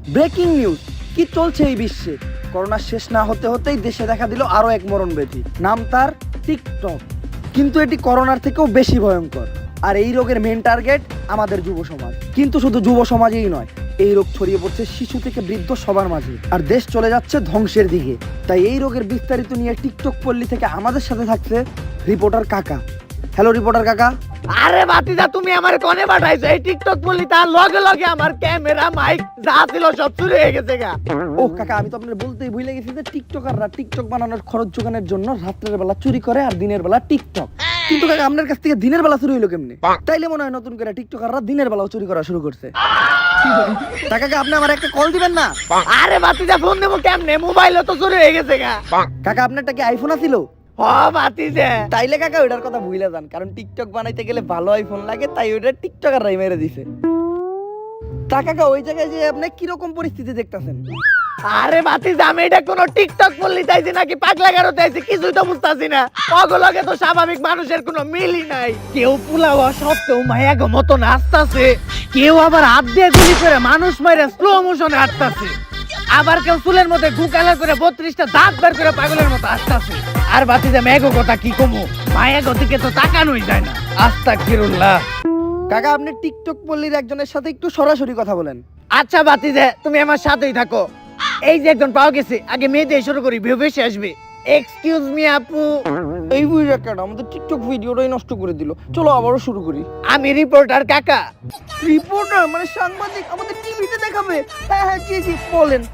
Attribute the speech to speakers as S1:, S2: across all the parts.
S1: Breaking news, কি চলছে এই বিশ্বে? করোনা শেষ না হতে হতেই দেশে দেখা দিল আরো এক মরণ ব্যাধি, নাম তার টিকটক। কিন্তু এটি করোনার থেকেও বেশি ভয়ঙ্কর। আর এই রোগের মেন টার্গেট আমাদের যুব সমাজ। কিন্তু শুধু যুব সমাজেই নয়, এই রোগ ছড়িয়ে পড়ছে শিশু থেকে বৃদ্ধ সবার মাঝে, আর দেশ চলে যাচ্ছে ধ্বংসের দিকে। তাই এই রোগের বিস্তারিত নিয়ে টিকটক পল্লী থেকে আমাদের সাথে থাকছে রিপোর্টার কাকা। হ্যালো রিপোর্টার কাকা।
S2: আরে বাতিদা, তুমি আমার কোনে পাঠাইছো? এই টিকটক বললি তার লগে লগে আমার ক্যামেরা মাইক যা ছিল সব চুরি হয়ে গেছে গা।
S1: ও কাকা, আমি তো আপনার বলতেই ভুলে গেছি যে টিকটকাররা টিকটক বানানোর খরচ জোগানোর জন্য রাত্রের বেলা চুরি করে আর দিনের বেলা টিকটক। কিন্তু কাকা, আপনার কাছ থেকে দিনের বেলা চুরি হইলো কেমনে? তাইলে মনে হয় নতুন করে টিকটকাররা দিনের বেলাও চুরি করা শুরু করছে। তা কাকা, আপনি আমার একটা কল দিবেন না?
S2: আরে বাতিদা, ফোন দেবো কেমনে? মোবাইলও তো চুরি হয়ে গেছে গা।
S1: কাকা, আপনারটা কি আইফোন আছিল?
S2: ও বাতিদা,
S1: তাইলে কাকা ওইটার কথা ভুলে যান, কারণ টিকটক বানাইতে গেলে ভালো আইফোন লাগে, তাই ওইটা টিকটকাররাই মেরে দিছে। তা কাকা, ওই জায়গায় যে আপনি কিরকম পরিস্থিতি দেখতেছেন?
S2: আরে বাতিদা, আমি এটা কোনো টিকটক বললি চাইছি নাকি পাগলা গারো চাইছি কিছুই তো বুঝতাছি না। অগলগে তো স্বাভাবিক মানুষের কোনো মিলই নাই। কেউ পুলাওয়া সত্ত্বেও মায়া গো মতো নাচতাছে, কেউ আবার হাত দিয়ে গুলি করে মানুষ মেরে স্লো মোশনে হাঁটতাছে, আবার কেউ চুলের মধ্যে গুকালা করে 32টা দাঁত বের করে পাগলের মতো আসতেছে। আর বাতিদা, মেঘো কথা কি কমু, মায়া গতিকে তো তাকানোই যায় না। আস্তাগফিরুল্লাহ।
S1: কাকা, আপনি টিকটক পল্লীর একজনের সাথে একটু সরাসরি কথা বলেন।
S2: আচ্ছা বাতিদা, তুমি আমার সাথেই থাকো। এই যে একজন পাওয়া গেছে, আগে মেয়ে দিয়ে শুরু করি, ভিউ বেশি আসবে। এক্সকিউজ মি আপু।
S1: এই বুঝা কেন আমাদের টিকটক ভিডিওটাই নষ্ট করে দিল। চলো আবারও শুরু করি।
S2: আমি রিপোর্টার কাকা।
S1: রিপোর্টার মানে সাংবাদিক, আমাদের টিভিতে দেখাবে? হ্যাঁ হ্যাঁ, জি জি, বলেন।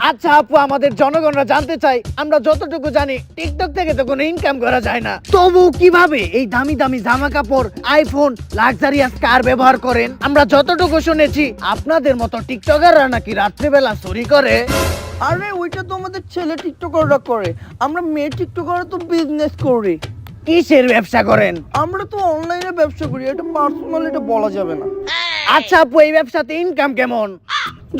S2: আচ্ছা আপু, আমাদের জনগণরা জানতে চাই, আমরা যতটুকু জানি টিকটক থেকে তো কোনো ইনকাম করা যায় না, তবু কিভাবে এই দামি দামি জামা কাপড়, আইফোন, লাক্সারিয়াস কার ব্যবহার করেন? আমরা যতটুকু শুনেছি আপনাদের মতো টিকটকাররা নাকি রাত্রিবেলা চুরি করে।
S1: আরে ওইটা তো আমাদের ছেলে টিকটকাররা করে, আমরা মেয়ে টিকটকাররা তো বিজনেস করি।
S2: কিসের ব্যবসা করেন?
S1: আমরা তো অনলাইনে ব্যবসা করি, এটা পার্সোনাল, এটা বলা যাবে না।
S2: আচ্ছা আপু, এই ব্যবসাতে ইনকাম কেমন?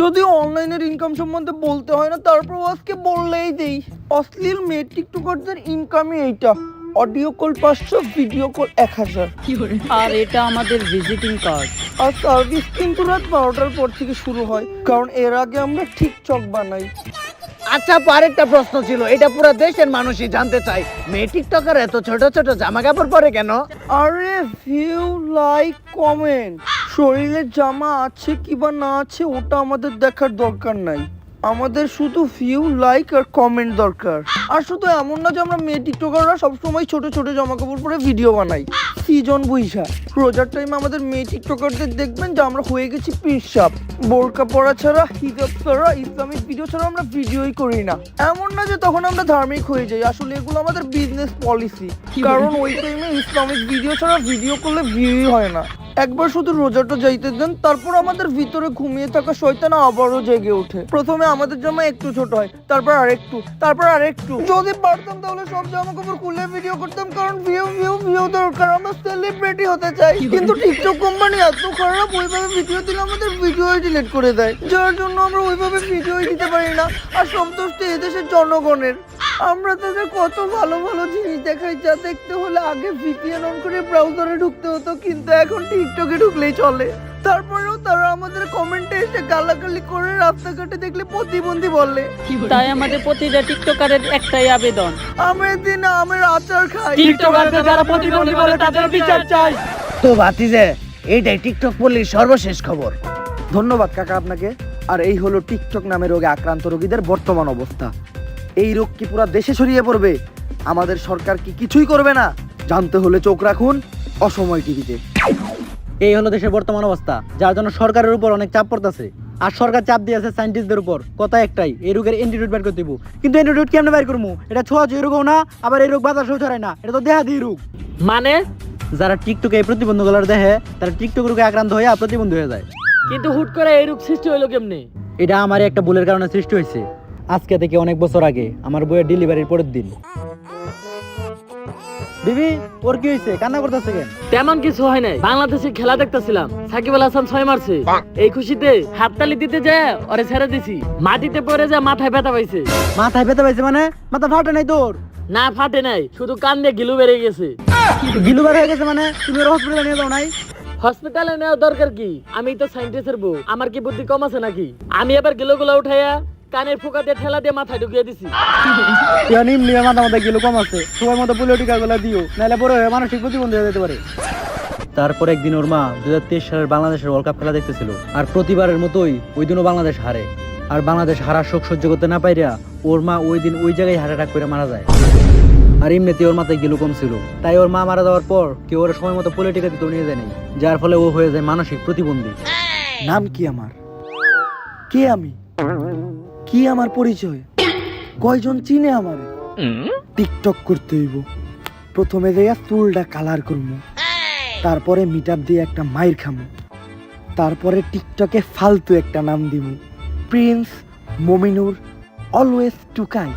S1: যদিও অনলাইনের ইনকাম সম্বন্ধে বলতে হয় না, তারপর আজকে বললেই দেই। অশ্লীল মেয়ে টিকটকারদের ইনকামই এইটা, অডিও কল 500, ভিডিও কল 1000।
S3: আর এটা আমাদের ভিজিটিং কার্ড।
S1: আর সার্ভিস কিন্তু রাত 12টার পর থেকে শুরু হয়, কারণ এর আগে আমরা টিকটক বানাই।
S2: আচ্ছা আপু, আরেকটা প্রশ্ন ছিল, এটা পুরো দেশের মানুষই জানতে চাই, মেয়ে টিকটকার এত ছোট ছোট জামা কাপড় পরে কেন?
S1: আরে ভিউ, লাইক, কমেন্ট, শরীরে জামা আছে কিবা না আছে ওটা আমাদের দেখার দরকার নাই। আমাদের শুধু ভিউ, লাইক আর কমেন্ট দরকার। আর শুধু এমন না যে আমরা মেয়ে টিকটকাররা সবসময় ছোট ছোট জামা কাপড় পরে ভিডিও বানাই। সিজন বুঝা রোজার টাইমে আমাদের মেয়ে টিকটকারদের দেখবেন যে আমরা হয়ে গেছি পিসাব। বোরকা পরা ছাড়া, হিজাব ছাড়া, ইসলামিক ভিডিও ছাড়া আমরা ভিডিওই করি না। এমন না যে তখন আমরা ধার্মিক হয়ে যাই, আসলে এগুলো আমাদের বিজনেস পলিসি। কারণ ওই টাইমে ইসলামিক ভিডিও ছাড়া ভিডিও করলে ভিউই হয় না। একবার শুধু রোজাটা যাইতে দেন, তারপর আমাদের ভিতরে ঘুমিয়ে থাকা শয়তান আবারও জেগে ওঠে। প্রথমে আমাদের জামা একটু ছোট হয়, তারপর আরেকটু, তারপর আরেকটু। যদি পারতাম তাহলে সব জামা কাপড় খুলে ভিডিও করতাম, কারণ ভিউ ভিউ ভিউ দরকার, আমরা সেলিব্রিটি হতে চাই। কিন্তু টিকটক কোম্পানি এত খারাপ, ওইভাবে ভিডিও দিলে আমাদের ভিডিওই ডিলিট করে দেয়, যার জন্য আমরা ওইভাবে ভিডিওই দিতে পারি না। আর সন্তুষ্ট এদেশের জনগণের। আমরা তাদের কত ভালো ভালো জিনিস দেখাই, যা দেখতে হলে আগে ভিপিএন অন করে ব্রাউজারে ঢুকতে হতো, কিন্তু এখন টিকটকে ঢুকলেই চলে। তারপরেও তারা আমাদের কমেন্টে এসে গালাগালি করে, রাস্তাঘাটে দেখলে প্রতিবন্ধী বলে।
S3: তাই আমাদের প্রতিটা টিকটকারের একটাই আবেদন,
S1: আমের দিন আমের আচার খাই।
S3: টিকটকারদের যারা প্রতিবন্ধী বলে তাদের বিচার চাই।
S2: তো ভাতিজে, এইটাই টিকটক পল্লীর সর্বশেষ খবর।
S1: ধন্যবাদ কাকা আপনাকে। আর এই হলো টিকটক নামে রোগে আক্রান্ত রোগীদের বর্তমান অবস্থা। এই রোগ কি পুরো দেশে ছড়িয়ে পড়বে? আমাদের সরকার কি কিছুই করবে না? জানতে হলে চোখ রাখুন অসময় টিভিতে।
S4: এই হলো দেশের বর্তমান অবস্থা, যার জন্য সরকারের উপর অনেক চাপ পড়তেছে। আর সরকার চাপ দিয়েছে সায়েন্টিস্টদের উপর, কথা একটাই, এই রোগের অ্যান্টিডোট বের করতে দিব। কিন্তু অ্যান্টিডোট কেমনে বের করবো? এটা ছোঁয়াছুঁই রোগও না, আবার এই রোগ বাতাসেও ছড়ায় না, এটা তো দেহাদি রোগ।
S3: মানে
S4: যারা টিকটকে এই প্রতিবন্ধকগুলো দেখে, তারা টিকটক রোগে আক্রান্ত হয়ে প্রতিবন্ধী হয়ে যায়।
S3: কিন্তু হুট করে এই রোগ সৃষ্টি হলো কেমনে?
S4: এটা আমার একটা ভুলের কারণে সৃষ্টি হয়েছে। আজকে থেকে অনেক বছর আগে আমার বইয়ের ডেলিভারির পরের দিন। বিবি, ওর কি হয়েছে? কান্না করতেছে কেন?
S3: তেমন কিছু হয় নাই, বাংলাদেশে খেলা দেখতেছিলাম, সাকিব আল হাসান 6 মারছে। এই খুশিতে হাততালি দিতে যায় ওরে ছেড়ে দিছি, মাটিতে পড়ে যায় মাথায় ব্যথা পাইছে।
S4: মাথায় ব্যথা পাইছে মানে? মাথা ফাটে নাই তোর?
S3: না ফাটে নাই, শুধু কান দিয়ে গিলু বেড়ে গেছে।
S4: গিলু বার হয়ে গেছে মানে? তুমি ওর হসপিটালে নিয়ে যাও নাই?
S3: হসপিটালে নেওয়ার দরকার কি? আমি তো সাইন্টিস্টের বউ, আমার কি বুদ্ধি কম আছে নাকি? আমি এবার গিলোগুলো উঠাইয়া কানের ফোকা দিয়ে ঠেলা দিয়ে মাথায় ঢুকিয়ে দিছি।
S4: তুই নিম্ন মাথা মাথা গেলে কম আছে, সবার মতো পোলিও টিকা গুলা দিও, নাহলে পরে মানসিক প্রতিবন্ধী হয়ে যেতে পারে। তারপর একদিন ওর মা 2023 সালের বাংলাদেশের ওয়ার্ল্ড কাপ খেলা দেখতেছিল, আর প্রতিবারের মতোই ওই দিনও বাংলাদেশ হারে। আর বাংলাদেশ হারার শোক সহ্য করতে না পাইরা ওর মা ওই দিন ওই জায়গায় হার্ট অ্যাটাক করে মারা যায়। আর এমনিতে ওর মাথায় গিলু কম ছিল, তাই ওর মা মারা যাওয়ার পর কেউ ওর সময় মতো পোলিও টিকা দিতে নিয়ে যায়নি, যার ফলে ও হয়ে যায় মানসিক প্রতিবন্ধী।
S1: নাম কি আমার? কে আমি? কি আমার পরিচয়? কয়জন চিনে আমার? টিকটক করতে হইব। প্রথমে যাইয়া চুলটা কালার করবো, তারপরে মিটআপ দিয়ে একটা মাইর খামো, তারপরে টিকটকে ফালতু একটা নাম দিব, প্রিন্স মমিনুর অলওয়েজ টুকাই।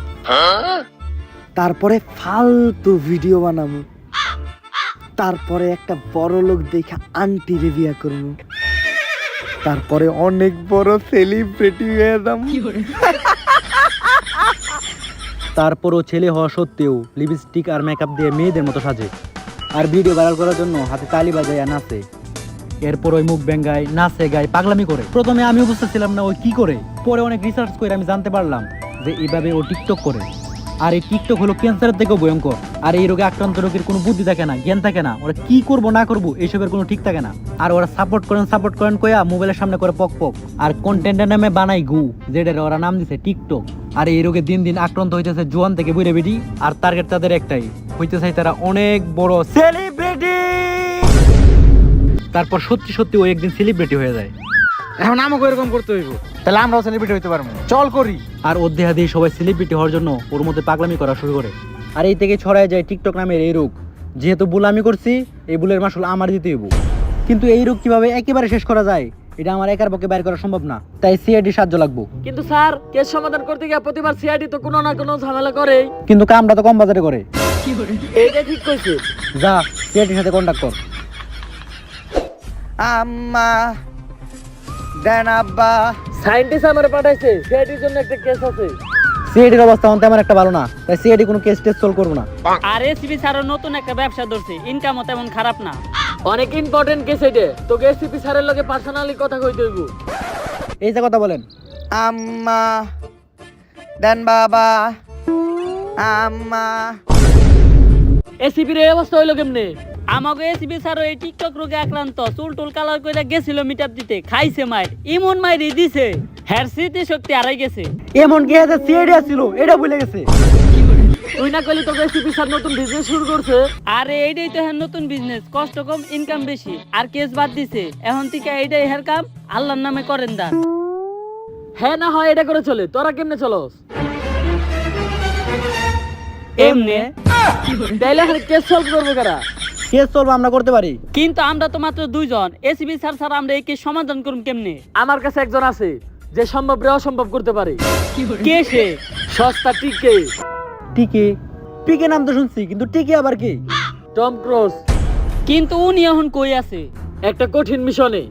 S1: তারপরে ফালতু ভিডিও বানাবো, তারপরে একটা বড় লোক দেখা আন্টি বিয়া করবো, তারপরে অনেক বড় সেলিব্রিটি হয়ে যাবো।
S4: তারপরও ছেলে হওয়া সত্ত্বেও লিপস্টিক আর মেকআপ দিয়ে মেয়েদের মতো সাজে, আর ভিডিও ভাইরাল করার জন্য হাতে তালি বাজায় আর নাচে। এরপর ওই মুখ ব্যাঙ্গায়, নাচে গায়, পাগলামি করে। প্রথমে আমি বুঝতে ছিলাম না ওই কি করে, পরে অনেক রিসার্চ করে আমি জানতে পারলাম যে এইভাবে ও টিকটক করে। আর এই টিকটক হলো ক্যান্সারের থেকেও ভয়ঙ্কর। আর এই রোগে আক্রান্ত রোগীর কোনো বুদ্ধি থাকে না, জ্ঞান থাকে না, ওরা কি করবো না করবো এইসবের কোনো ঠিক থাকে না। আর ওরা সাপোর্ট করেন কয়া মোবাইলের সামনে করে পক পক, আর কন্টেন্টের নামে বানাই গু, যেটার ওরা নাম দিছে টিকটক। আর এই রোগে দিন দিন আক্রান্ত হইতেছে জোয়ান থেকে বুড়ে বেটি, আর টার্গেট তাদের একটাই, হইতে চাই তারা অনেক বড় সেলিব্রিটি। তারপর সত্যি সত্যি ও একদিন সেলিব্রিটি হয়ে যায়।
S2: এখন আমাকে এরকম করতে হইব, তাহলে আমরাও সেলিব্রিটি হইতে পারবো, চল করি।
S4: আর অধ্যায় দিয়ে সবাই সেলিব্রিটি হওয়ার জন্য ওর মধ্যে পাগলামি করা শুরু করে। আর এই থেকে ছড়ায় যায় টিকটক নামের এই রোগ। যেহেতু ভুল আমি করছি, এই ভুলের মাসুল আমার দিতে হইব। কিন্তু এই রোগ কিভাবে একেবারে শেষ করা যায় এটা আমার একার পক্ষে বাইর করা সম্ভব না, তাই সিআইডি সাহায্য লাগবে।
S3: কিন্তু স্যার, কেস সমাধান করতে গিয়ে প্রতিবার সিআইডি তো কোনো না কোনো ঝামেলা করে।
S4: কিন্তু কামটা তো কম বাজারে করে।
S3: এইটা ঠিক কইছে।
S4: যা সিআইডির সাথে কন্ট্যাক্ট কর।
S1: আম্মা দেন আব্বা।
S3: সায়েন্টিস্ট আমারে পাঠাইছে, সিআইডির জন্য একটা কেস আছে।
S4: সিআইডির অবস্থা অন্ত আমার একটা ভালো না, তাই সিআইডি কোনো কেস টেস্ট সলভ করবো না।
S5: আর এসিবি স্যারও নতুন একটা ব্যবসা ধরছে, ইনকামও তেমন খারাপ না।
S3: অনেক ইম্পর্টেন্ট কেস এটা, তোকে এসিপি স্যারের লগে পার্সোনালি কথা কইতে হইব।
S4: এই যে কথা বলেন।
S1: আম্মা দেন বাবা। আম্মা
S3: এসিপির এই অবস্থা হইলো কেমনে?
S5: আমাকে এসিবি স্যারও এই টিকটক রোগে আক্রান্ত, চুল টুল কালার করে গেছিল মিটআপ দিতে, খাইছে মাইর, ইমন মাইরি দিছে, হ্যার স্মৃতি শক্তি হারাই গেছে।
S4: এমন কি আছে সিআইডি আসছিল এটা ভুলে গেছে।
S3: তুই না কইলি তোকে এসিপি স্যার নতুন বিজনেস শুরু করছে?
S5: আরে এইটাই তো হ্যাঁ নতুন বিজনেস, কষ্ট কম ইনকাম বেশি, আর কেস বাদ দিছে। এখন থেকে এইটাই হের কাম, আল্লাহর নামে করেন দান।
S3: হ্যাঁ না হয় এটা করে চলে, তোরা কেমনে চলস?
S5: এমনে
S3: তাইলে কেস সলভ করবো কারা?
S4: কেস সলভ আমরা করতে পারি,
S5: কিন্তু আমরা তো মাত্র দুইজন, এসিবি স্যার স্যার আমরা এই কেস সমাধান করুম কেমনে?
S3: আমার কাছে একজন আছে যে সম্ভব রে অসম্ভব করতে পারে।
S5: কে সে?
S3: সস্তা টিকে।
S4: টিকে পিকে নাম তো শুনছি, কিন্তু টিকে আবার কি?
S3: Tom Cruise.
S5: কিন্তু উনি এখন কই আছে?
S3: একটা কঠিন মিশনে।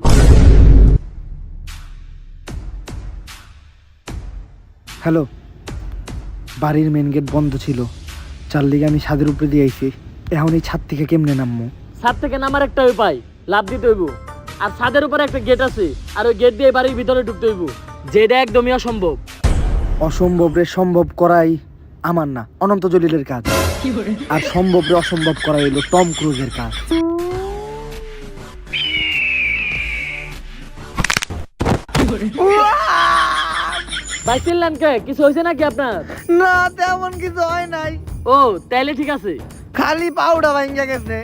S1: হ্যালো, বাড়ির মেন গেট বন্ধ ছিল, চার লিগে আমি ছাদের উপরে দিয়ে আইছি। এখন এই ছাদ থেকে কেমনে নামবো?
S3: ছাদ থেকে নামার একটা উপায়, লাভ দিতে হইব। আর ছাদের উপরে একটা গেট আছে, আর ওই গেট দিয়ে বাড়ির ভিতরে ঢুকতে হইব, যেটা একদমই অসম্ভব।
S1: অসম্ভব রে সম্ভব করাই আমার না, অনন্ত জলিলের কাজ। আর সম্ভব রে অসম্ভব করা হইলো টম ক্রুজের কাজ।
S3: ভাই চিনলেন কে? কিছু হয়েছে নাকি আপনার?
S1: না, তেমন কিছু হয় নাই,
S3: ও তাইলে ঠিক আছে।
S1: খালি পাউডার ভাঙ্গা গেছে।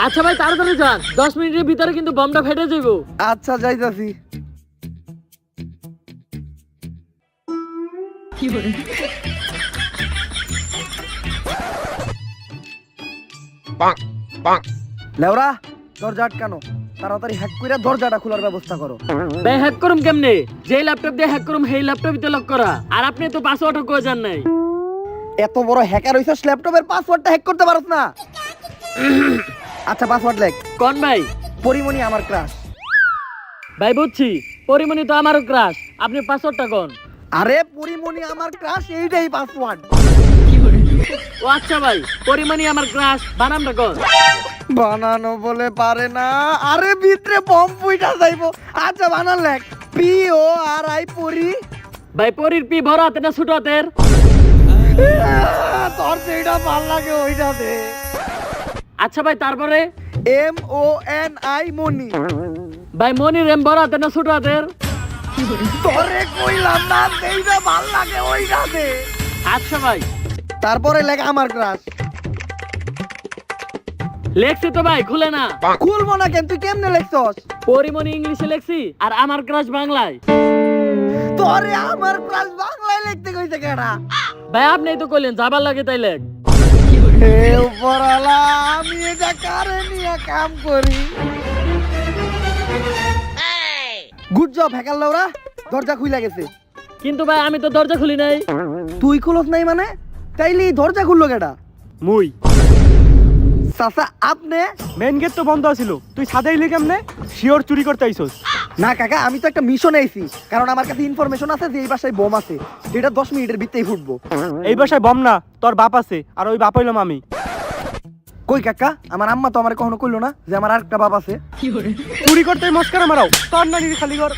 S3: আচ্ছা ভাই তাড়াতাড়ি যান, 10 মিনিটের ভিতরে কিন্তু বমটা ফেটে যাইবো।
S1: আচ্ছা যাইতাছি। লেওরা, দরজা আটকানো, তাড়াতাড়ি হ্যাক কইরা দরজাটা খোলার ব্যবস্থা করো।
S3: ভাই হ্যাক করুম কেমনে? যে ল্যাপটপ দিয়ে হ্যাক করুম সেই ল্যাপটপে লক করা, আর আপনি তো পাসওয়ার্ডও কই জান নাই।
S1: এত বড় হ্যাকার হইছস, ল্যাপটপের পাসওয়ার্ডটা হ্যাক করতে পারছ না? আচ্ছা পাসওয়ার্ড লেখ।
S3: কোন ভাই?
S1: পরিমণি আমার ক্রাশ।
S3: ভাই বুঝছি, পরিমণি তো আমারও ক্রাশ, আপনি পাসওয়ার্ডটা কোন?
S1: আরে পরিমণি আমার ক্রাশ, এইটাই পাসওয়ার্ড।
S3: ও আচ্ছা ভাই, পরিমাণই আমার ক্রাশ, বানামটা কর।
S1: বানানো বলে পারে না, আরে ভিতরে বম পুইটা যাইবো। আচ্ছা বানান লেখ, PORI পরি।
S3: ভাই পরির পি বড় হাতে না ছোট হাতের?
S1: তোর যেটা ভাল লাগে ওইটা দে।
S3: আচ্ছা ভাই তারপরে?
S1: MONI মনি।
S3: ভাই মনির এম বড় হাতে না ছোট হাতের?
S1: তোরে কইলাম না, যেটা ভাল লাগে ওইটা দে।
S3: আচ্ছা ভাই।
S1: তারপরে লেখ আমার ক্রাশ।
S3: লেখছি তো ভাই, খুলে না।
S1: খুলবো না কেন, তুই কেমনে লেখছস?
S3: পরিমণি ইংলিশে লেখছি আর আমার ক্রাশ বাংলায়।
S1: তোরে আমার ক্রাশ বাংলায় লিখতে কইছে কেডা?
S3: ভাই আপনি তো কইলেন যাবার লাগে তাই লেখ।
S1: হে উপরওয়ালা, আমি এটা কারে নিয়ে কাম করি? গুড জব হ্যাকার লাউরা, দরজা খুইলা গেছে।
S3: কিন্তু ভাই আমি তো দরজা খুলি নাই।
S1: তুই খুলস নাই মানে? তাইলে এই দরজা খুললো কেডা?
S4: মুই
S1: চাচা আপনি?
S4: মেন গেট তো বন্ধ আছিল, তুই ছাদে এলি কেমনে? শিওর চুরি করতে আইছস?
S1: না কাকা, আমি তো একটা মিশনে আইছি, কারণ আমার কাছে ইনফরমেশন আছে যে এই বাসায় বোম আছে, যেটা 10 মিনিটের ভিতরেই ফুটবো।
S4: এই বাসায় বম না, তোর বাপ আছে, আর ওই বাপ হইলাম আমি।
S1: কই কাকা, আমার আম্মা তো আমার কখনো কইলো না যে আমার আরেকটা বাপ আছে।
S4: চুরি করতে মস্কারা মারাও, তোর না নিবি খালি ঘর।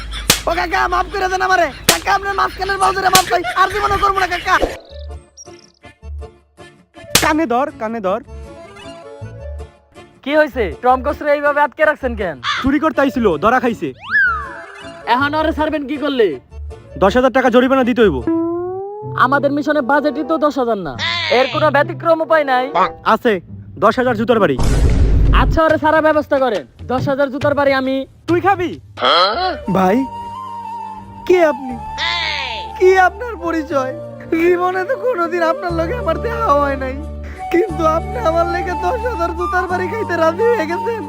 S1: ও কাকা মাফ করে দেন আমারে, কাকা আপনার মাঝখানের বাউজরে মাফ চাই, আর জীবনে করবো না কাকা।
S4: কানে ধর, কানে ধর।
S3: কি হয়েছে? টমকসরে এইভাবে আটকে রাখছেন কেন?
S4: চুরি করতে আইছিল, ধরা খাইছে।
S3: এখন ওরে ছাড়বেন কি করলে?
S4: 10,000 টাকা জরিমানা দিতে হইব।
S3: আমাদের মিশনের বাজেটই তো 10,000 না, এর কোনো ব্যতিক্রম উপায় নাই।
S4: আছে 10,000 জুতার বাড়ি।
S3: আচ্ছা ওরে সারা ব্যবস্থা করেন, 10,000 জুতার বাড়ি আমি।
S4: তুই খাবি?
S1: ভাই কে আপনি? কি আপনার পরিচয়? জীবনে তো কোনোদিন আপনার লগে আমার দেখা হয় নাই, কিন্তু আপনি আমার লেগে 10,000 জুতার বাড়ি খাইতে রাজি হয়ে গেছেন।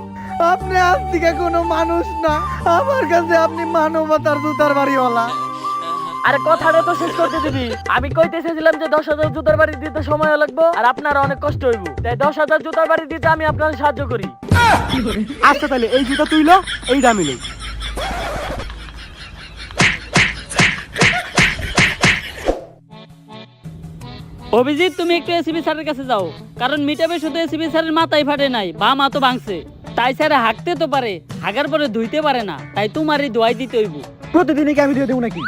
S1: আপনি আজ থেকে কোনো মানুষ না, আমার কাছে আপনি মানবতার জুতার বাড়িওয়ালা।
S3: আরে কথাটা তো শেষ করতে দিবি। আমি কইতেছিলাম যে 10,000 জুতার বাড়ি দিতে সময় লাগবে আর আপনার অনেক কষ্ট হইব, তাই 10,000 জুতার বাড়ি দিতে আমি আপনার সাহায্য করি।
S4: আচ্ছা তাহলে এই জুতা তুই ল, এইটা আমি লই।
S5: অভিজিৎ তুমি একটু এসিবি স্যারের কাছে যাও, কারণ মিটাবে শুধু এসিবি স্যারের মাথায় ফাটে নাই, বা মা তো ভাঙছে। তাই স্যার হাঁকতে তো পারে, হাগার পরে ধুইতে পারে না, তাই তোমারই দোয়াই দিতে হইব।
S4: প্রতিদিনই কি আমি দিয়ে দেবো নাকি?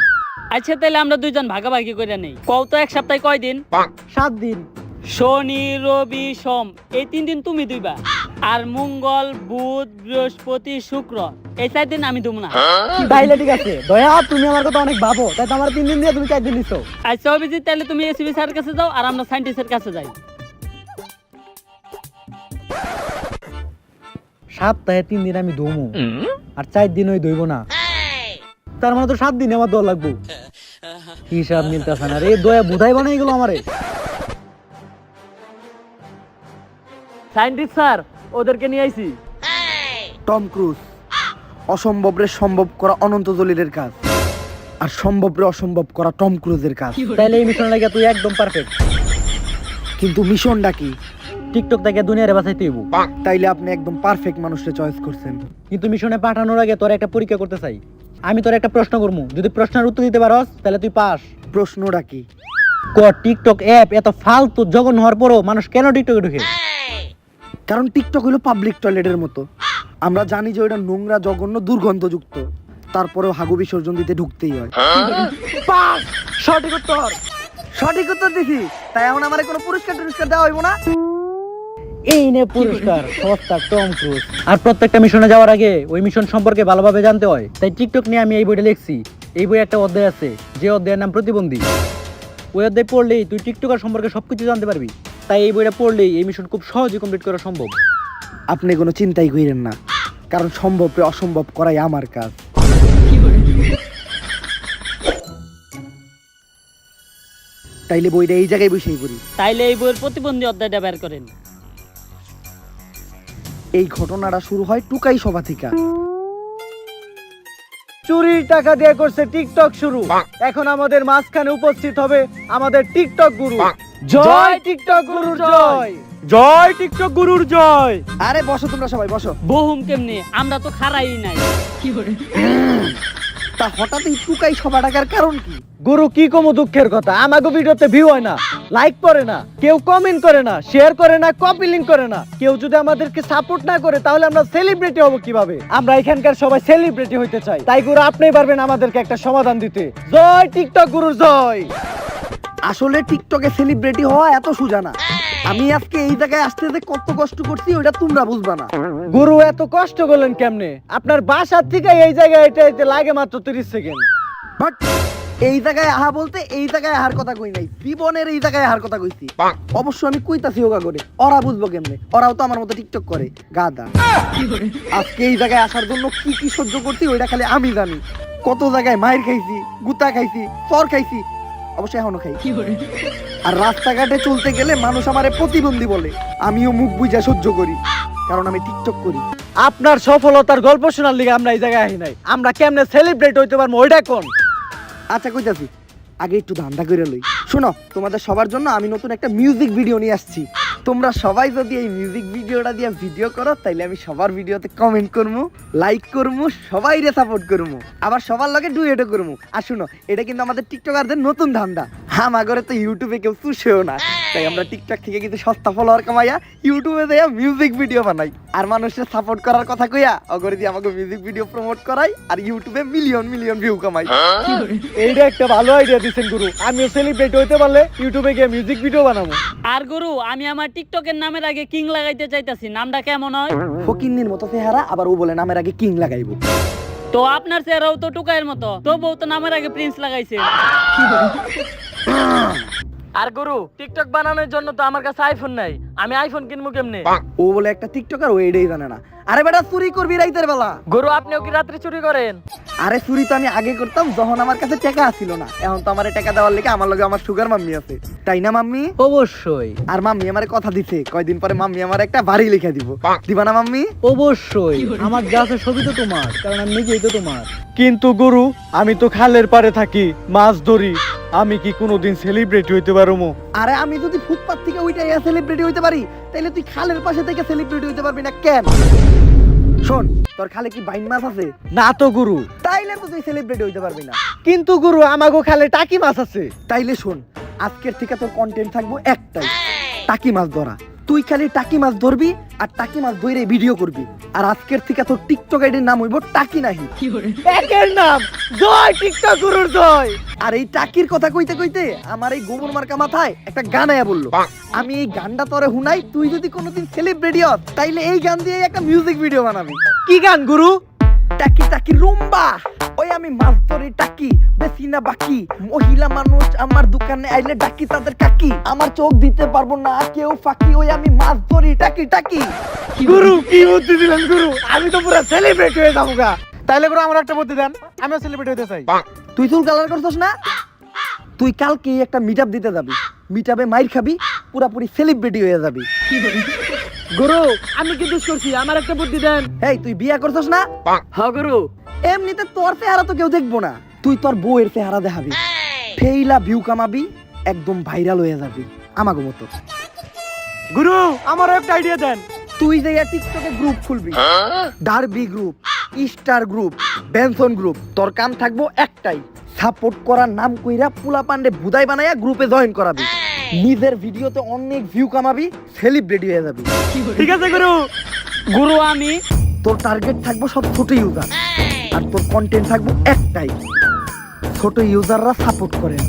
S5: আচ্ছা তাহলে আমরা দুইজন ভাগাভাগি করে নেই। কও তো এক সপ্তাহে কয় দিন?
S4: 7 দিন।
S5: শনি রবি সোম এই 3 দিন তুমি দুইবা, আর মঙ্গল বুধ বৃহস্পতি শুক্র এই 4 দিন আমি দুব না।
S4: তাইলে ঠিক আছে দয়া, তুমি আমার কথা অনেক ভাবো, তাই তো আমার 3 দিন দিয়ে তুমি 4 দিন দিছো।
S5: আচ্ছা অভিজিৎ তাহলে তুমি এসিবি স্যারের কাছে যাও আর আমরা সায়েন্টিস্টের কাছে যাই।
S4: সপ্তাহে 3 দিন আমি দমু, আর 4 দিন ওই দইব না। তার মানে তো 7 দিন আমার দোয়া লাগবো। হিসাব মিলতেছে না রে, দয়া বুধাই বানাই গেল আমারে।
S3: সায়েন্টিস্ট স্যার ওদেরকে নিয়ে আইছি।
S1: টম ক্রুজ, অসম্ভবরে সম্ভব করা অনন্ত জলিলের কাজ, আর সম্ভবরে অসম্ভব করা টম ক্রুজের কাজ।
S4: তাইলে এই মিশন লাগে তুই একদম পারফেক্ট।
S1: কিন্তু মিশনটা কি?
S4: টিকটক থেকে দুনিয়ারে বাঁচাইতে হইব।
S1: তাইলে আপনি একদম পারফেক্ট মানুষকে চয়েস করছেন।
S4: কিন্তু মিশনে পাঠানোর আগে তোর একটা পরীক্ষা করতে চাই। আমি তোর একটা প্রশ্ন করবো, যদি প্রশ্নের উত্তর দিতে পারস তাহলে তুই পাস।
S1: প্রশ্নটা কি?
S4: টিকটক অ্যাপ এত ফালতু জঘন্য হওয়ার পরও মানুষ কেন টিকটকে ঢুকে?
S1: কারণ টিকটক হলো পাবলিক টয়লেটের মতো। আমরা জানি যে ওটা নোংরা, জঘন্য, দুর্গন্ধযুক্ত, তারপরেও হাগু বিসর্জন দিতে ঢুকতেই হয়। পাস! সঠিক উত্তর। সঠিক উত্তর দিছি, তাই এখন আমার কোনো পুরস্কার টুরস্কার দেওয়া হইব না।
S4: এই নে পুরস্কার, সস্তা টম ক্রুজ। আর প্রত্যেকটা মিশনে যাওয়ার আগে ওই মিশন সম্পর্কে ভালোভাবে জানতে হয়, তাই টিকটক নিয়ে আমি এই বইটা লিখছি। এই বই একটা অধ্যায় আছে, যে অধ্যায়ের নাম প্রতিবন্ধী। ওই অধ্যায় পড়লেই তুই টিকটকার সম্পর্কে সবকিছু জানতে পারবি। তাই এই বইটা পড়লেই এই মিশন খুব সহজে কমপ্লিট করা সম্ভব।
S1: আপনি কোনো চিন্তাই করেন না, কারণ সম্ভবকে অসম্ভব করাই আমার কাজ। তাইলে বইটা এই জায়গায় বসেই পড়ি।
S5: তাইলে এই বইয়ের প্রতিবন্ধী অধ্যায়টা বের করেন।
S1: এই ঘটনাটা শুরু হয় টুকাই সভা থেকে।
S4: চুরির টাকা দিয়ে করছে টিকটক শুরু। এখন আমাদের মাঝখানে উপস্থিত হবে আমাদের টিকটক গুরু। জয় টিকটক গুরুর জয়, জয় টিকটক গুরুর জয়।
S1: আরে বসো তোমরা সবাই বসো।
S5: বহুম কেমনে, আমরা তো খারাই নাই।
S1: তা হঠাৎই টুকাই সভা ডাকার কারণ কি?
S2: গুরু কি কম দুঃখের কথা, আমাগো ভিডিওতে ভিউ হয় না, লাইক করে না, কেউ কমেন্ট করে না, শেয়ার করে না, কপি লিংক করে না। কেউ যদি আমাদেরকে সাপোর্ট না করে তাহলে আমরা সেলিব্রিটি হব কিভাবে? আমরা এখানকার সবাই সেলিব্রিটি হইতে চাই। তাই গুরু আপনিই পারবেন আমাদেরকে একটা সমাধান দিতে। জয় টিকটক গুরু জয়।
S1: আসলে টিকটকে সেলিব্রিটি হওয়া এত সোজা না। আমি আজকে এই জায়গায় আসতে যে কত কষ্ট করছি ওটা তোমরা বুঝবা না।
S2: গুরু এত কষ্ট করলেন কেমনে? আপনার বাসার থেকে এই জায়গায় এটা লাগে মাত্র 30 সেকেন্ড।
S1: বাট এই জায়গায় আহা বলতে এই জায়গায় আহার কথা কই নাই, জীবনের এই জায়গায় আহার কথা কইছি। অবশ্য আমি কইতাছি ওগা করে, ওরা বুঝবো কেমনে? ওরাও তো আমার মতো টিকটক করে, গাদা। আজকে এই জায়গায় আসার জন্য কি কি সহ্য করছি ওইটা খালি আমি জানি। কত জায়গায় মাইর খাইছি, গুতা খাইছি, চর খাইছি, অবশ্যই এখনো খাই। আর রাস্তাঘাটে চলতে গেলে মানুষ আমারে প্রতিবন্ধী বলে, আমিও মুখ বুঝা সহ্য করি, কারণ আমি টিকটক করি।
S2: আপনার সফলতার গল্প শোনার লিগে আমরা এই জায়গায় আহি নাই। আমরা কেমনে সেলিব্রেট হইতে পারবো ওইটা কোন?
S1: আচ্ছা কইতাছি, আগে একটু ধান্দা করে লই। শোনো, তোমাদের সবার জন্য আমি নতুন একটা মিউজিক ভিডিও নিয়ে আসছি। তোমরা সবাই যদি এই মিউজিক ভিডিওটা দিয়ে ভিডিও করো তাইলে আমি সবার ভিডিওতে কমেন্ট করবো, লাইক করবো, সবাইরে সাপোর্ট করবো, আবার সবার লগে ডুয়েটও করবো। আর শুনো, এটা কিন্তু আমাদের টিকটকারদের নতুন ধান্দা। আমাগরে তো ইউটিউবে কেউ চুষেও না, তাই আমরা টিকটক থেকে কিন্তু সস্তা ফলোয়ার কামাইয়া ইউটিউবে দেয়া মিউজিক ভিডিও বানাই। আর মানুষের সাপোর্ট করার কথা কইয়া অগরে দিয়ে আমাকে মিউজিক ভিডিও প্রমোট করাই, আর ইউটিউবে মিলিয়ন মিলিয়ন ভিউ কামাই।
S2: এইটা একটা ভালো আইডিয়া দিচ্ছেন গুরু। আমিও সেলিব্রেট হইতে পারলে ইউটিউবে গিয়ে মিউজিক ভিডিও বানাবো।
S5: আর গুরু আমি আমার টিকটকের নামের আগে কিং লাগাইতে চাইতাছি, নামটা কেমন হয়?
S1: ফকিন্নির মতো চেহারা, আবার ও বলে নামের আগে কিং লাগাইবো।
S5: তো আপনার চেহারাও তো টুকাইয়ের মতো, তবুও তো নামের আগে প্রিন্স লাগাইছে।
S3: আর গুরু, টিকটক বানানোর জন্য তো আমার কাছে আইফোন নাই, আমি আইফোন কিনবো কেমনে?
S1: ও বলে একটা টিকটকার, ও এটাই জানে না। আরে বেটা, চুরি করবি রাইতের বেলা?
S3: গুরু আপনিও কি রাত্রে চুরি করেন?
S1: আরে চুরি তো আমি আগে করতাম যখন আমার কাছে টাকা ছিল না। এখন তো আমার টাকা দেওয়ার লেগে আমার লগে আমার সুগার মাম্মি আছে, তাই না মাম্মি?
S4: অবশ্যই
S1: আর মাম্মি আমারে কথা দিছে, কয়দিন পরে মাম্মি আমার একটা বাড়ি লিখে দিব। দিবা না মাম্মি?
S4: অবশ্যই, আমার যা আছে সবই তো তোমার, কারণ আমি নিজেই তো তোমার।
S2: কিন্তু গুরু আমি তো খালের পাড়ে থাকি, মাছ ধরি, আমি কি কোনোদিন সেলিব্রিটি হইতে পারবো?
S1: আরে আমি যদি ফুটপাত থেকে ওইটাই সেলিব্রিটি হইতে পারি, তাইলে তুই খালের পাশে থেকে সেলিব্রিটি হইতে পারবি না কেন? শোন, তোর খালে কি বাইন মাছ আছে?
S2: না তো গুরু।
S1: তাইলে তো তুই সেলিব্রিটি হইতে পারবি না।
S2: কিন্তু গুরু আমাগো খালে টাকি মাছ আছে।
S1: তাইলে শোন, আজকের থেকে তোর কন্টেন্ট থাকবো একটাই, টাকি মাছ ধরা। তুই খালি টাকি মাছ ধরবি আর টাকি মাছ ধরে ভিডিও করবি। আর আজকের থেকে তোর টিকটক আইডির নাম হইব টাকি নাহি।
S2: একের নাম জয় টিকটক গুরুর জয়।
S1: আর এই টাকির কথা কইতে কইতে আমার এই গোবর মার্কা মাথায় একটা গান আয়া বললো। আমি এই গানটা তোরে হুনাই, তুই যদি কোনোদিন সেলিব্রিটি হস তাইলে এই গান দিয়ে একটা মিউজিক ভিডিও বানাবি।
S2: কি গান গুরু?
S1: টাকি টাকি রুম্বা, ওই আমি মাছ ধরি টাকি, বেশি না বাকি। মহিলা মানুষ আমার দোকানে আইলে ডাকি তাদের কাকি, আমার চোখ দিতে পারবো না কেউ ফাঁকি, ওই আমি মাছ ধরি টাকি টাকি।
S2: গুরু কি বুদ্ধি দিলেন গুরু, আমি তো পুরো সেলিব্রিটি হয়ে যাবো গা। তাইলে গুরু আমার একটা বুদ্ধি দেন, আমিও সেলিব্রিটি হতে চাই।
S1: তুই চুল কালার করছস না? তুই কালকে একটা মিটআপ দিতে যাবি, মিটআপে মাইর খাবি, পুরাপুরি সেলিব্রিটি হয়ে যাবি।
S3: গুরু আমি কি দোষ করছি, আমার একটা বুদ্ধি দেন।
S1: এই তুই বিয়ে করছস না?
S3: হ্যাঁ গুরু।
S1: এমনিতে তোর চেহারা তো কেউ দেখবো না, তুই তোর বউয়ের চেহারা দেখাবি, ফেইলা ভিউ কামাবি, একদম ভাইরাল হয়ে যাবি আমাগো মতো।
S2: গুরু আমারও একটা আইডিয়া দেন।
S1: তুই যে টিকটকে গ্রুপ খুলবি, Derby group, star group, Benson group, তোর কাম থাকবো একটাই, সাপোর্ট করার নাম কইরা পুলা পান্ডে বুদাই বানাইয়া গ্রুপে জয়েন করাবি, নিজের ভিডিওতে অনেক ভিউ কামাবি, সেলিব্রিটি হয়ে যাবি।
S2: ঠিক আছে গুরু।
S5: গুরু আমি
S1: তোর টার্গেট থাকবো সব ছোট ইউজার, আর তোর কন্টেন্ট থাকবো একটাই, ছোট ইউজাররা সাপোর্ট করেন,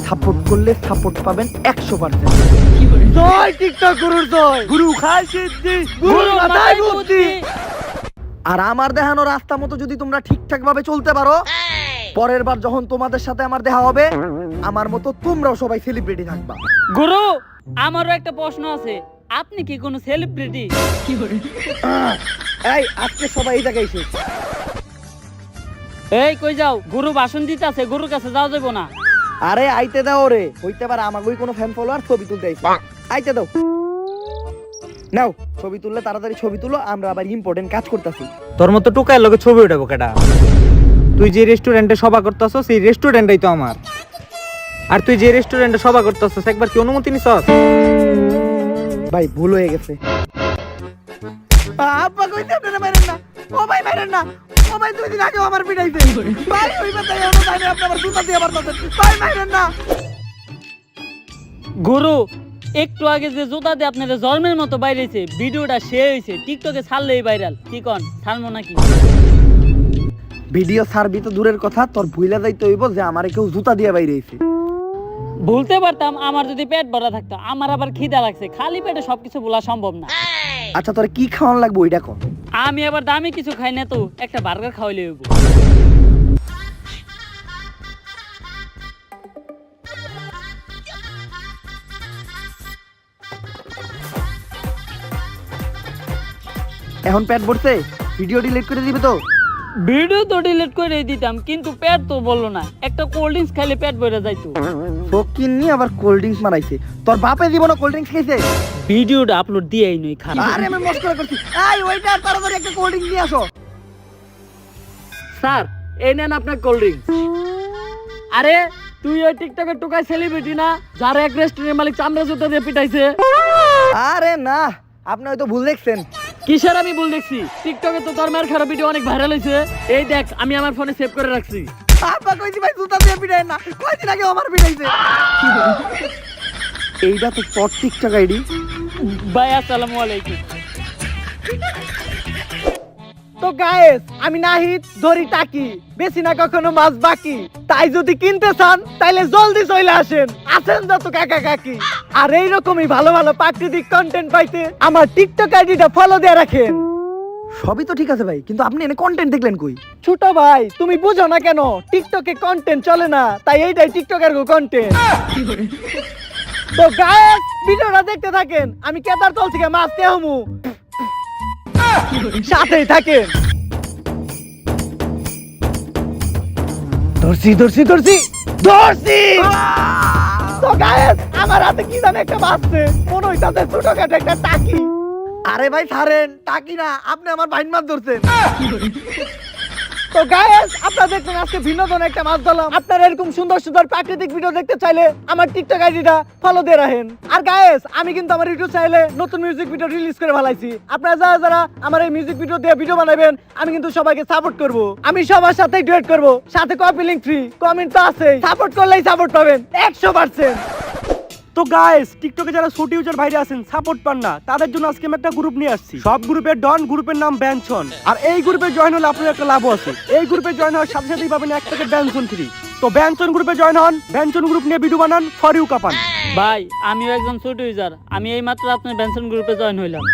S1: সাপোর্ট করলে সাপোর্ট পাবেন 100%।
S2: জয় টিকটক গুরুর জয়। গুরু খায় সিদ্ধি, গুরু মাথায় বুদ্ধি।
S1: আর আমার দেখানো রাস্তা মতো যদি তোমরা ঠিকঠাক ভাবে চলতে পারো, পরের বার যখন তোমাদের সাথে আমার দেখা হবে, আমার মতো তোমরাও সবাই সেলিব্রিটি থাকবা।
S5: গুরু আমারও একটা প্রশ্ন আছে, আপনি কি কোনো সেলিব্রিটি?
S1: এই আজকে সবাই এই জায়গায় শেষ।
S5: এই কই যাও? গুরু ভাষণ দিতেছে, গুরুর কাছে যাওয়া যাবো না।
S1: আরে আইতে দাও রে, হইতে পারে আমাগোই কোনো ফ্যান ফলোয়ার ছবি তুলতে আইছে, আইতে দাও। নাও ছবি তুললে তাড়াতাড়ি ছবি তুলো, আমরা আবার ইম্পর্টেন্ট কাজ করতেছি।
S4: তোর মতো টুকায় লোকে ছবি উঠাবো কেডা? তুই যে রেস্টুরেন্টে সভা করতেছস সেই রেস্টুরেন্টটাই তো আমার। আর তুই যে রেস্টুরেন্টে সভা করতেছস একবার কি অনুমতি নিছস?
S1: ভাই ভুল হয়ে গেছে। আব্বা কইতে আপনারা মারেন না।
S2: ও ভাই মারেন না, ও ভাই 2 দিন আগে আমার পিটাইছে ভাই, ওই বাতাই আমার ভাই আপনি আমার জুতা দিয়ে মারতেছেন ভাই, মারেন না।
S5: গুরু একটু আগে যে জুতা দিয়ে আপনাদের জন্মের মতো বাইরেছে ভিডিওটা শেয়ার হয়েছে টিকটকে ছাড়লেই ভাইরাল, কি কন ছাড়বো নাকি?
S2: ভিডিও ছাড়বি তো দূরের কথা, তোর ভুইলা যাইতে হইব যে আমারে কেউ জুতা দিয়ে বাইরেছে।
S5: বলতে পারতাম আমার যদি পেট ভরা থাকতো, আমার আবার খিদা লাগছে, খালি পেটে সবকিছু বলা সম্ভব না।
S2: আচ্ছা তোর কি খাওয়ান লাগবে ওইটা কর।
S5: আমি আবার দামি কিছু খাই না তো, একটা বার্গার খাওয়াইলে হইব।
S2: এখন পেট ভরছে, ভিডিও ডিলিট করে দিবে তো?
S5: ভিডিও তো ডিলিট করে দিতাম, কিন্তু পেট তো বললো না, একটা কোল্ড ড্রিঙ্কস খাইলে পেট ভরে যাইতো।
S2: ফকির নি আবার কোল্ড ড্রিঙ্কস মারাইছে, তোর বাপে জীবনে কোল্ড ড্রিঙ্কস খাইছে?
S5: ভিডিওটা আপলোড দিয়েই নই খারাপ।
S2: আরে আমি মস্করা করছি, এই ওইটা তাড়াতাড়ি একটা কোল্ড ড্রিঙ্কস নিয়ে আসো।
S3: স্যার এই নেন আপনার কোল্ড ড্রিঙ্কস। আরে তুই ওই টিকটকের টুকাই সেলিব্রিটি না, যার এক রেস্টুরেন্টের মালিক চামড়া জুতা দিয়ে পিটাইছে?
S2: আরে না, আপনি হয়তো ভুল দেখছেন।
S3: কিসের আমি ভুল দেখছি? টিকটকে তো তোর মায়ের খারাপ ভিডিও অনেক ভাইরাল হয়েছে, এই দেখ আমি আমার ফোনে সেভ করে রাখছি।
S2: আপা কইছি ভাই জুতা দিয়ে পিটাই না, কয়দিন আগে আমার পিটাইছে। এইটা তো তোর টিকটক আইডি?
S5: ভাই আসসালামু আলাইকুম।
S2: তো গায়েস আমি নাহিদ ধরি টাকি, বেশি না কখনো মাছ বাকি, তাই যদি কিনতে চান তাইলে জলদি চলে আসেন, আছেন যত কাকা কাকি। আর এইরকমই ভালো ভালো প্রাকৃতিক কন্টেন্ট পাইতে আমার টিকটক আইডিটা ফলো দিয়ে রাখেন। সবই তো ঠিক আছে ভাই, কিন্তু আপনি এনে কন্টেন্ট দেখলেন কই? ছোট ভাই তুমি বুঝো না কেন, টিকটকে কন্টেন্ট চলে না, তাই এইটাই টিকটকের কন্টেন্ট। তো গায়েস ভিডিওটা দেখতে থাকেন, আমি কেদার তল থেকে মাছ নিয়ে হমু, সাথেই থাকেন। ধরছি ধরছি ধরছি ধরছি। তো গায়েস আমার হাতে কি জানে একটা বাজছে, মনে হইতাছে ছোটখাটো একটা টাকি। আরে ভাই ছাড়েন, টাকি না, আপনি আমার বাইন মাছ ধরছেন। তো গায়েস আপনারা দেখলেন আজকে বিনোদন একটা মাছ ধরলাম। আপনারা এরকম সুন্দর সুন্দর প্রাকৃতিক ভিডিও দেখতে চাইলে আমার টিকটক আইডিটা ফলো দিয়ে রাখেন। আর গায়েস আমি কিন্তু আমার ইউটিউব চ্যানেলে নতুন মিউজিক ভিডিও রিলিজ করে ফেলাইছি, আপনারা যারা যারা আমার এই মিউজিক ভিডিও দিয়ে ভিডিও বানাবেন আমি কিন্তু সবাইকে সাপোর্ট করব, আমি সবার সাথেই ডুয়েট করব, সাথে কপি লিংক ফ্রি, কমেন্ট তো আছেই, সাপোর্ট করলেই সাপোর্ট পাবেন 100%।
S6: তো গাইস টিকটকে যারা ছোট ইউজার ভাইরে আছেন সাপোর্ট পান না, তাদের জন্য আজকে আমি একটা গ্রুপ নিয়ে আসছি। সব গ্রুপের ডন, গ্রুপের নাম ব্যানসন। আর এই গ্রুপে জয়েন হলে আপনার একটা লাভ আছে, এই গ্রুপে জয়েন হওয়ার সাথে সাথেই পাবেন 1 প্যাকেট ব্যানসন ফ্রি। তো ব্যানসন গ্রুপে জয়েন হন, ব্যানসন গ্রুপ নিয়ে ভিডিও বানান, ফর ইউ কাপান।
S5: ভাই আমিও একজন ছোট ইউজার, আমি এই মাত্র আপনার বেনসন গ্রুপে জয়েন হইলাম।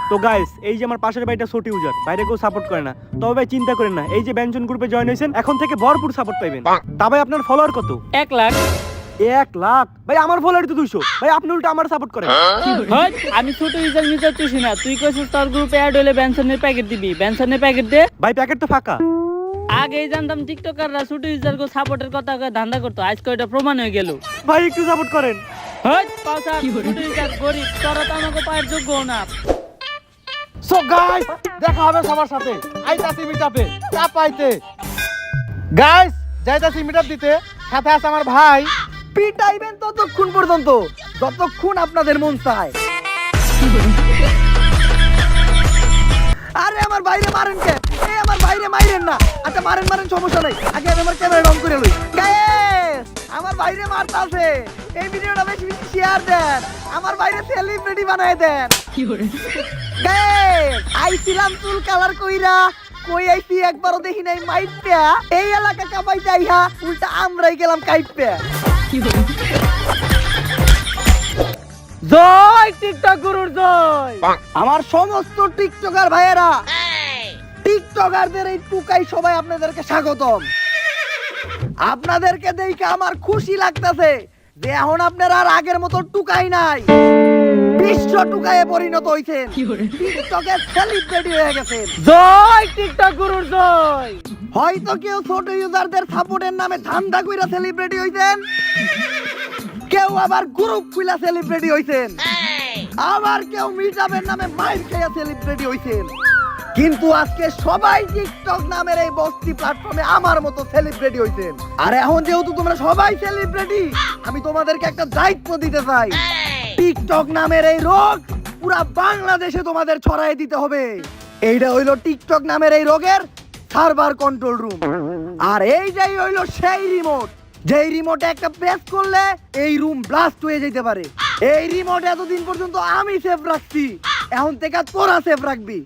S6: তো গাইস এই যে আমার পাশের ভাইটা ছোট ইউজার, বাইরে কেউ সাপোর্ট করে না, তবে ভাই চিন্তা করেন না, এই যে ব্যানসন গ্রুপে জয়েন হয়েছেন এখন থেকে ভরপুর সাপোর্ট পাইবেন। তা ভাই আপনার ফলোয়ার কত?
S5: 1 লাখ।
S6: 1 লাখ? ভাই আমার ফলোয়ার তো 200, ভাই আপনি উল্টা আমার সাপোর্ট করেন।
S5: হয় আমি ছোট ইউজার মিউজার তুই না, তুই কইছিস তোর গ্রুপে অ্যাড হলে বেনসনের প্যাকেট দিবি, বেনসনের প্যাকেট দে।
S6: ভাই প্যাকেট তো ফাঁকা।
S5: আগেই জানতাম টিকটকাররা ছোট ইউজারকে সাপোর্টের কথা কয়ে ধান্দা করতো, আজকে এটা প্রমাণ হয়ে গেল।
S6: ভাই একটু সাপোর্ট করেন।
S5: হয় পাওসা ছোট ইউজার গরিব, তোরা তো আমাকে পায়ের যোগ্য না।
S2: সো গাইস দেখা হবে সবার সাথে, আইতাছি মিটআপে চাপাইতে। গাইস যাইতাছি মিটআপ দিতে, সাথে আছে আমার ভাই। পিটাইবেন ততক্ষণ পর্যন্ত যতক্ষণ আপনাদের মন চায়। আরে আমার বাইরে মারেন কে? এই আমার বাইরে মাইরেন না। আচ্ছা মারেন মারেন সমস্যা নাই, আগে আমি আমার ক্যামেরা অন করে লই। গাইস আমার বাইরে মারতাছে, এই ভিডিওটা বেশি বেশি শেয়ার দেন, আমার বাইরে সেলিব্রিটি বানায় দেন। গাইস আইছিলাম চুল কালার কইরা, কই আইছি একবারও দেখি নাই মাইপা, এই এলাকা কাপাই যাইহা উল্টা আমরাই গেলাম কাইপা। জয় টিকটক গুরুর জয়। আমার সমস্ত টিকটকার ভাইয়েরা, টিকটকারদের এই টুকাই সবাই আপনাদেরকে স্বাগতম। আপনাদেরকে দেখে আমার খুশি লাগতেছে যে এখন আপনারা আর আগের মতো টুকাই নাই, বিশ্ব টুকায়ে পরিণত হইছেন, টিকটকের সেলিব্রিটি হয়ে গেছেন। জয় টিকটক গুরুর জয়। হয়তো কেউ ছোট ইউজারদের সাপোর্টের নামে ধান্দা কইরা সেলিব্রিটি হইছেন, কেউ আবার গ্রুপ খুলা সেলিব্রিটি হইছেন, আবার কেউ মিটআপের নামে মাইর খেয়ে সেলিব্রিটি হইছেন, কিন্তু আজকে সবাই টিকটক নামের এই বস্তি প্ল্যাটফর্মে আমার মতো সেলিব্রিটি হইছেন। আর এখন যেহেতু তোমরা সবাই সেলিব্রিটি, আমি তোমাদেরকে একটা দায়িত্ব দিতে চাই, টিকটক নামের এই রোগ পুরা বাংলাদেশে তোমাদের ছড়াই দিতে হবে।
S1: এইটা হইলো টিকটক নামের এই রোগের সার্ভার কন্ট্রোল রুম। আর এইটাই হইলো সেই রিমোট, যেই রিমোটে একটা প্রেস করলে এই রুম ব্লাস্ট হয়ে যেতে পারে। এই রিমোট এতদিন পর্যন্ত আমি সেফ রাখছি, এখন থেকে তোরা সেফ রাখবি,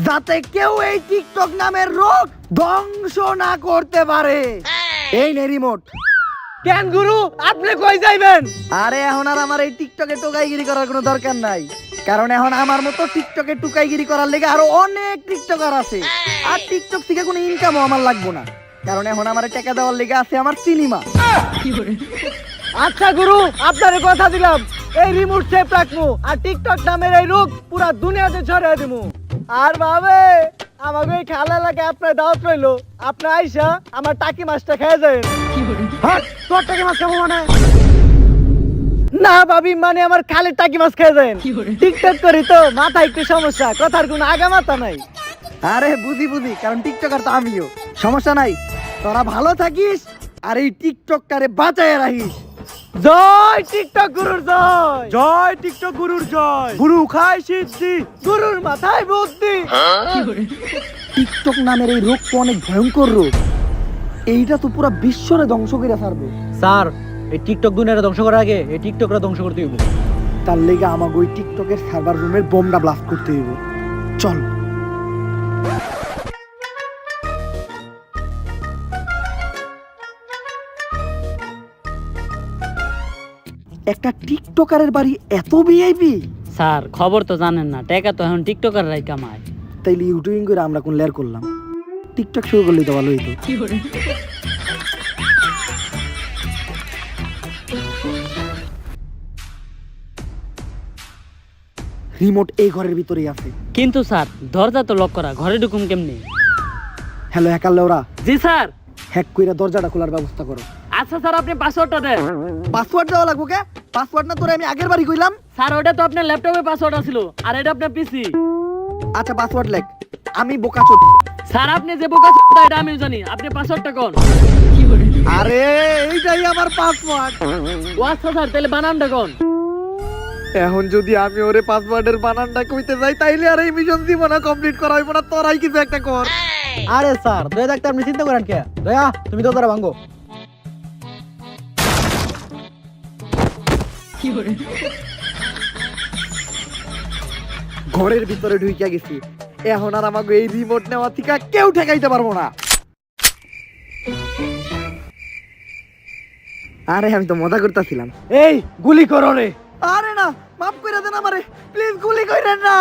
S1: যাতে কেউ এই টিকটক নামের রোগ ধ্বংস না করতে পারে। এই নে রিমোট।
S2: কেন গুরু, আপনি কই যাইবেন?
S1: আরে এখন আর আমার এই টিকটকে টোকাইগিরি করার কোনো দরকার নাই, কারণ এখন আমার মতো টিকটকে টুকাইগিরি করার লেগে আরো অনেক টিকটকার আছে। আর টিকটক থেকে কোনো ইনকামও আমার লাগবো না, কারণ এখন আমার টাকা দেওয়ার লেগে আছে আমার সিনেমা।
S2: আচ্ছা গুরু, আপনারে কথা দিলাম, এই রিমোট সেফ রাখবো আর টিকটক নামের এই রোগ পুরা দুনিয়াতে ছড়িয়ে দেবো। আর ভাবে আমাকে এই খেলা এলাকায় আপনার দাওয়াত রইলো, আপনি আইসা আমার টাকি মাছটা খেয়ে যাবেন।
S1: হ্যাঁ, তোর টাকা মাছ খাবো মানে?
S2: না ভাবি, মানে আমার খালের টাকি মাছ খেয়ে যাবেন। টিকটক করি তো মাথা একটু সমস্যা, কথার কোনো আগা মাথা নাই।
S1: আরে বুঝি বুঝি, কারণ টিকটকার তো আমিও। সমস্যা নাই, তোরা ভালো থাকিস আর এই টিকটকটারে বাঁচায় রাখিস।
S2: জয় টিকটক গুরুর জয়।
S6: জয় টিকটক গুরুর জয়। গুরু খায় সিদ্ধি,
S2: গুরুর মাথায় বুদ্ধি।
S1: টিকটক নামের এই রোগ তো অনেক ভয়ঙ্কর রোগ, এইটা তো পুরো বিশ্বরে ধ্বংস করে ছাড়বে।
S4: স্যার, এই টিকটক দুনিয়াটা ধ্বংস করার আগে এই টিকটকরা ধ্বংস করতে হইব।
S1: তার লেগে আমাকে ওই টিকটকের সার্ভার রুমের বোমটা ব্লাস্ট করতে হইব। চল। একটা টিকটকারের বাড়ি এত ভিআইপি?
S5: স্যার, খবর তো জানেন না, টাকা তো এখন টিকটকাররাই কামায়।
S1: তাইলে ইউটিউবিং করে আমরা কোন লেয়ার করলাম, টিকটক শুরু করলেই তো ভালো হইতো। রিমোট এই ঘরের ভিতরেই আছে।
S5: কিন্তু স্যার, দরজা তো লক করা, ঘরে ঢুকুম কেমনি?
S1: হ্যালো হ্যাকার লেওরা,
S5: জি স্যার।
S1: হ্যাক কইরা দরজাটা খোলার ব্যবস্থা করো।
S5: আচ্ছা স্যার, আপনি পাসওয়ার্ডটা দেন।
S1: পাসওয়ার্ড দেওয়া লাগবো কে? পাসওয়ার্ড না তোরে আমি আগের বারই কইলাম।
S5: স্যার, ওটা তো আপনার ল্যাপটপে পাসওয়ার্ড ছিল, আর এটা আপনার পিসি।
S1: আচ্ছা পাসওয়ার্ড লেখ। আমি বোকাচোদ।
S5: স্যার, আপনি যে বোকা এটা আমিও জানি, আপনি পাসওয়ার্ডটা কোন?
S1: আরে এইটাই আমার পাসওয়ার্ড।
S5: ও আচ্ছা স্যার, তাহলে বানানটা কোন?
S1: এখন যদি আমি ওরে পাসওয়ার্ডের বানানটা কইতে যাই, তাইলে আর এই মিশন জীবনে কমপ্লিট করা হইব না। তোরাই কিছু একটা কর।
S4: আরে স্যার, দয়া থাকতে আপনি চিন্তা করেন কে? দয়া, তুমি তো তারা ভাঙ্গো।
S1: ঘরের ভিতরে ঢুইকা গেছি, এখন আর আমাকে এই রিমোট নেওয়া থেকে কেউ ঠেকাইতে পারবো না। আরে আমি তো মজা করতেছিলাম।
S2: এই গুলি করো রে।
S1: আরে না, মাফ করে দেন আমারে, প্লিজ গুলি কইরেন না।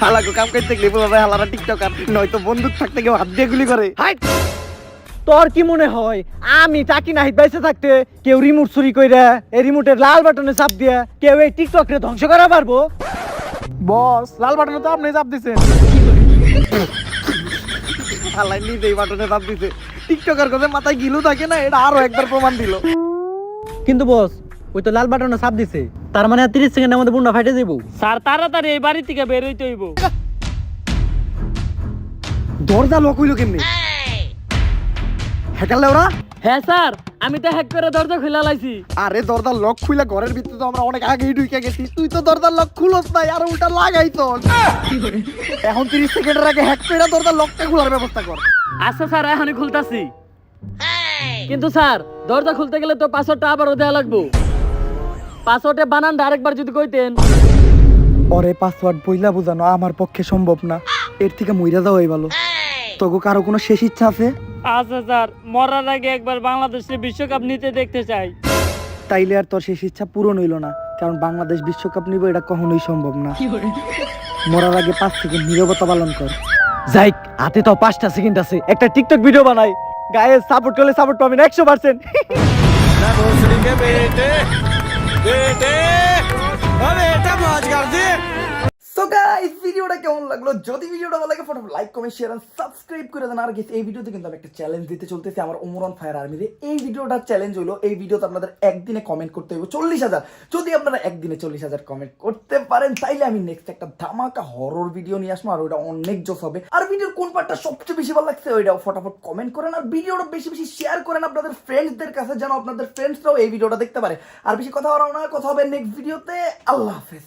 S1: হালাকো কাম করতে গেলে বলবে হালারা টিকটকার, নয়তো বন্দুক থাকতে কেউ হাত দিয়ে গুলি করে।
S2: হাই, তোর কি মনে হয় আমি টাকি নাহিদ বাইসে থাকতে কেউ রিমোট চুরি কইরা এই রিমোটের লাল বাটনে চাপ দিয়া কেউ এই টিকটক রে ধ্বংস করা পারবো?
S6: বস লাল বাটনে তো আপনি চাপ দিছেন।
S1: হালাই নিজেই বাটনে চাপ দিছে। টিকটকার কথা মাথায় গিলু থাকে না, এটা আরো একবার প্রমাণ দিল।
S4: কিন্তু বস, ওই তো লাল বাটনে চাপ দিছে, তার মানে 30 সেকেন্ডের মধ্যে বুন্ডা ফাইটে যাবো।
S5: স্যার, তাড়াতাড়ি এই বাড়ি থেকে বের হইতে হইব।
S1: দরজা লক হইলো কেমনে? হ্যাকার লেওরা?
S5: হ্যাঁ স্যার, আমি তো হ্যাক করে দরজা খুলে লাইছি।
S1: আরে দরজার লক খুলে ঘরের ভিতরে তো আমরা অনেক আগেই ঢুকে গেছি, তুই তো দরজার লক খুলস নাই আর উল্টা লাগাইছ। এখন 30 সেকেন্ডের আগে হ্যাক করে দরজার লকটা খোলার ব্যবস্থা কর।
S5: আচ্ছা স্যার, এখনই খুলতাছি। কিন্তু স্যার, দরজা খুলতে গেলে তো পাসওয়ার্ডটা আবারও দেওয়া লাগবো। পাসওয়ার্ডে বানানটা আরেকবার যদি কইতেন।
S1: ওরে পাসওয়ার্ড বইলা বোঝানো আমার পক্ষে সম্ভব না, এর থেকে মইরা যাওয়াই ভালো। তোকে কারো কোনো শেষ ইচ্ছা আছে?
S5: আচ্ছা স্যার, মরার আগে একবার বাংলাদেশে বিশ্বকাপ নিতে দেখতে চাই।
S1: তাইলে আর তোর শেষ ইচ্ছা পূরণ হইল না, কারণ বাংলাদেশ বিশ্বকাপ নিব এটা কখনোই সম্ভব না। মরার আগে 5 সেকেন্ড নীরবতা পালন কর।
S2: যাইক, হাতে তো 5টা সেকেন্ড আছে, একটা টিকটক ভিডিও বানাই। গায়ে সাপোর্ট করলে সাপোর্ট পাবেন 100%।
S1: সো গাইস, ভিডিওটা কেমন
S7: লাগলো। যদি ভিডিওটা ভালো লাগে ফটোফট like comment share and subscribe করে দেন। আর গেস এই ভিডিওতে কিন্তু আমি একটা চ্যালেঞ্জ দিতে চলতেছি আমার ওমরন ফায়ার আর্মিতে। এই ভিডিওটার চ্যালেঞ্জ হলো এই ভিডিওতে আপনাদের একদিনে কমেন্ট করতে হবে 40,000। যদি আপনারা একদিনে 40,000 কমেন্ট করতে পারেন তাইলে আমি নেক্সট একটা ধামাকা হরর ভিডিও নিয়ে আসবো, আর ওইটা অনেক জোস হবে। আর ভিডিওর কোন পার্টটা সবচেয়ে বেশি ভালো লাগছে ওইটাও ফটাফট কমেন্ট করেন, আর ভিডিওটা বেশি বেশি শেয়ার করেন আপনাদের ফ্রেন্ডসদের কাছে, যেন আপনাদের ফ্রেন্ডসরাও এই ভিডিওটা দেখতে পারে। আর বেশি কথা বলাও না, কথা হবে নেক্সট ভিডিওতে। আল্লাহ হাফেজ।